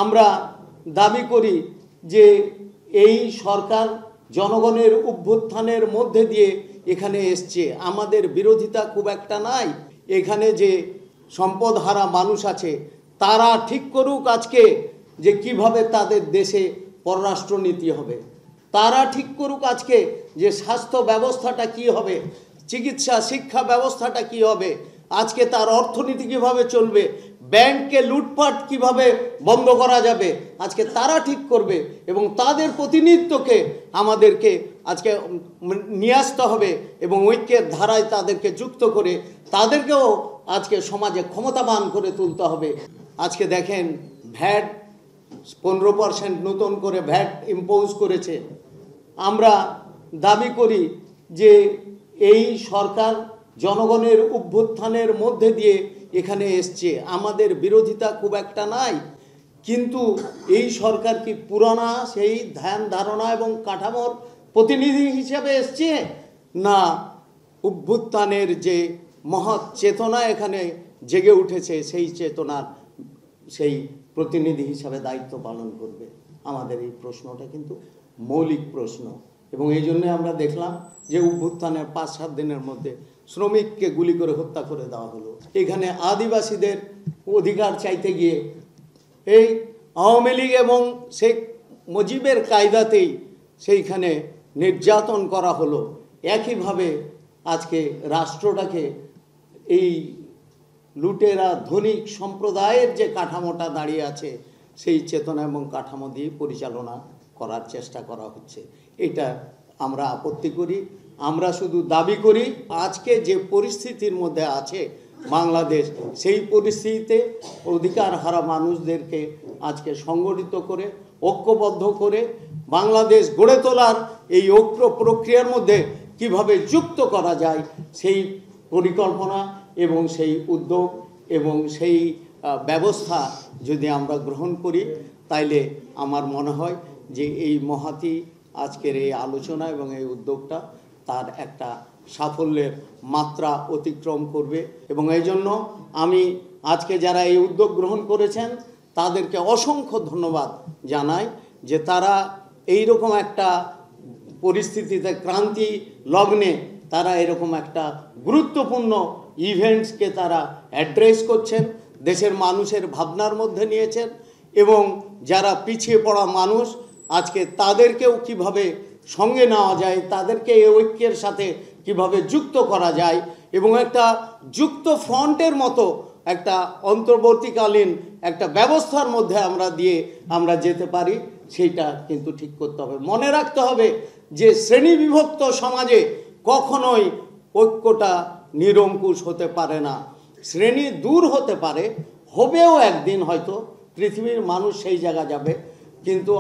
আমরা দাবি করি যে এই সরকার জনগণের অভ্যুত্থানের মধ্যে দিয়ে এখানে এসছে, আমাদের বিরোধিতা খুব একটা নাই। এখানে যে সম্পদহারা মানুষ আছে তারা ঠিক করুক আজকে যে কিভাবে তাদের দেশে পররাষ্ট্রনীতি হবে, তারা ঠিক করুক আজকে যে স্বাস্থ্য ব্যবস্থাটা কি হবে, চিকিৎসা শিক্ষা ব্যবস্থাটা কি হবে, আজকে তার অর্থনীতি কিভাবে চলবে, ব্যাংককে লুটপাট কিভাবে বন্ধ করা যাবে, আজকে তারা ঠিক করবে। এবং তাদের প্রতিনিধিত্বকে আমাদেরকে আজকে নিয়ে আসতে হবে এবং ঐক্যের ধারায় তাদেরকে যুক্ত করে তাদেরকেও আজকে সমাজে ক্ষমতাবান করে তুলতে হবে। আজকে দেখেন ভ্যাট 15% নতুন করে ভ্যাট ইম্পোজ করেছে। আমরা দাবি করি যে এই সরকার জনগণের অভ্যুত্থানের মধ্যে দিয়ে এখানে এসছে, আমাদের বিরোধিতা খুব একটা নাই। কিন্তু এই সরকার কি পুরানা সেই ধ্যান ধারণা এবং কাঠামোর প্রতিনিধি হিসেবে এসছে, না অভ্যুত্থানের যে মহৎ চেতনা এখানে জেগে উঠেছে সেই চেতনার সেই প্রতিনিধি হিসাবে দায়িত্ব পালন করবে? আমাদের এই প্রশ্নটা কিন্তু মৌলিক প্রশ্ন। এবং এই জন্যে আমরা দেখলাম যে অভ্যুত্থানের 5-7 দিনের মধ্যে শ্রমিককে গুলি করে হত্যা করে দেওয়া হলো। এখানে আদিবাসীদের অধিকার চাইতে গিয়ে এই আওয়ামী লীগ এবং শেখ মুজিবের কায়দাতেই সেইখানে নির্যাতন করা হলো। একইভাবে আজকে রাষ্ট্রটাকে এই লুটেরা ধনিক সম্প্রদায়ের যে কাঠামোটা দাঁড়িয়ে আছে সেই চেতনা এবং কাঠামো দিয়ে পরিচালনা করার চেষ্টা করা হচ্ছে। এটা আমরা আপত্তি করি। আমরা শুধু দাবি করি আজকে যে পরিস্থিতির মধ্যে আছে বাংলাদেশ, সেই পরিস্থিতিতে অধিকার হারা মানুষদেরকে আজকে সংগঠিত করে ঐক্যবদ্ধ করে বাংলাদেশ গড়ে তোলার এই ঐক্য প্রক্রিয়ার মধ্যে কিভাবে যুক্ত করা যায় সেই পরিকল্পনা এবং সেই উদ্যোগ এবং সেই ব্যবস্থা যদি আমরা গ্রহণ করি, তাইলে আমার মনে হয় যে এই মহতী আজকের এই আলোচনা এবং এই উদ্যোগটা তার একটা সাফল্যের মাত্রা অতিক্রম করবে। এবং এই জন্য আমি আজকে যারা এই উদ্যোগ গ্রহণ করেছেন তাদেরকে অসংখ্য ধন্যবাদ জানাই যে তারা এই রকম একটা পরিস্থিতিতে ক্রান্তি লগ্নে তারা এরকম একটা গুরুত্বপূর্ণ ইভেন্টসকে তারা অ্যাড্রেস করছেন, দেশের মানুষের ভাবনার মধ্যে নিয়েছেন। এবং যারা পিছিয়ে পড়া মানুষ আজকে তাদেরকেও কিভাবে সঙ্গে নেওয়া যায়, তাদেরকে এই ঐক্যের সাথে কিভাবে যুক্ত করা যায় এবং একটা যুক্ত ফ্রন্টের মতো একটা অন্তর্বর্তীকালীন একটা ব্যবস্থার মধ্যে আমরা যেতে পারি, সেইটা কিন্তু ঠিক করতে হবে। মনে রাখতে হবে যে শ্রেণীবিভক্ত সমাজে কখনোই ঐক্যটা নিরঙ্কুশ হতে পারে না। শ্রেণী দূর হতে পারে, হবেও একদিন, হয়তো পৃথিবীর মানুষ সেই জায়গা যাবে, কিন্তু